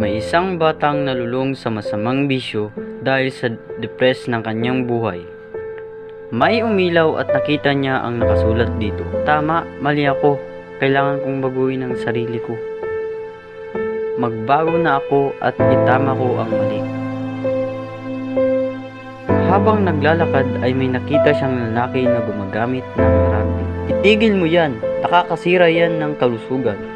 May isang batang nalulung sa masamang bisyo dahil sa depress ng kanyang buhay. May umilaw at nakita niya ang nakasulat dito. Tama, mali ako. Kailangan kong baguhin ang sarili ko. Magbago na ako at itama ko ang mali. Habang naglalakad ay may nakita siyang lalaki na gumagamit ng rugby. Itigil mo yan, nakakasira yan ng kalusugan.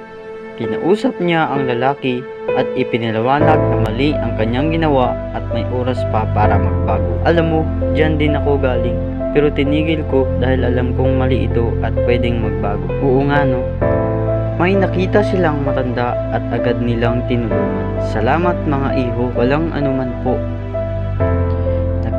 Kinausap niya ang lalaki at ipinaliwanag na mali ang kanyang ginawa at may oras pa para magbago. Alam mo, dyan din ako galing. Pero tinigil ko dahil alam kong mali ito at pwedeng magbago. Oo nga no. May nakita silang matanda at agad nilang tinulungan. Salamat mga iho, walang anuman po.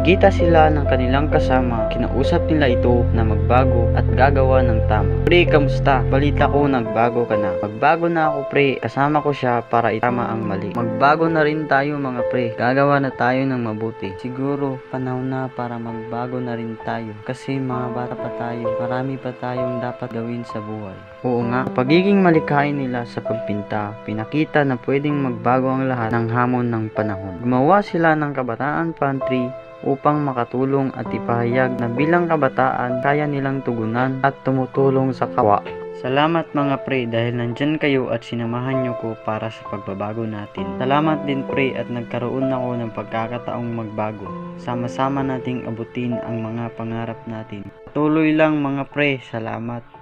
Nagkita sila ng kanilang kasama, kinausap nila ito na magbago at gagawa ng tama. Pre, kamusta? Balita ko nagbago ka na. Magbago na ako pre, kasama ko siya para itama ang mali. Magbago na rin tayo mga pre, gagawa na tayo ng mabuti. Siguro panahon na para magbago na rin tayo kasi mga bata pa tayo, marami pa tayong dapat gawin sa buhay. Oo nga, pagiging malikain nila sa pagpinta, pinakita na pwedeng magbago ang lahat ng hamon ng panahon. Gumawa sila ng kabataan pantry upang makatulong at ipahayag na bilang kabataan kaya nilang tugunan at tumutulong sa kapwa. Salamat mga pre dahil nandyan kayo at sinamahan nyo ko para sa pagbabago natin. Salamat din pre at nagkaroon ako ng pagkakataong magbago. Sama-sama nating abutin ang mga pangarap natin. Tuloy lang mga pre, salamat.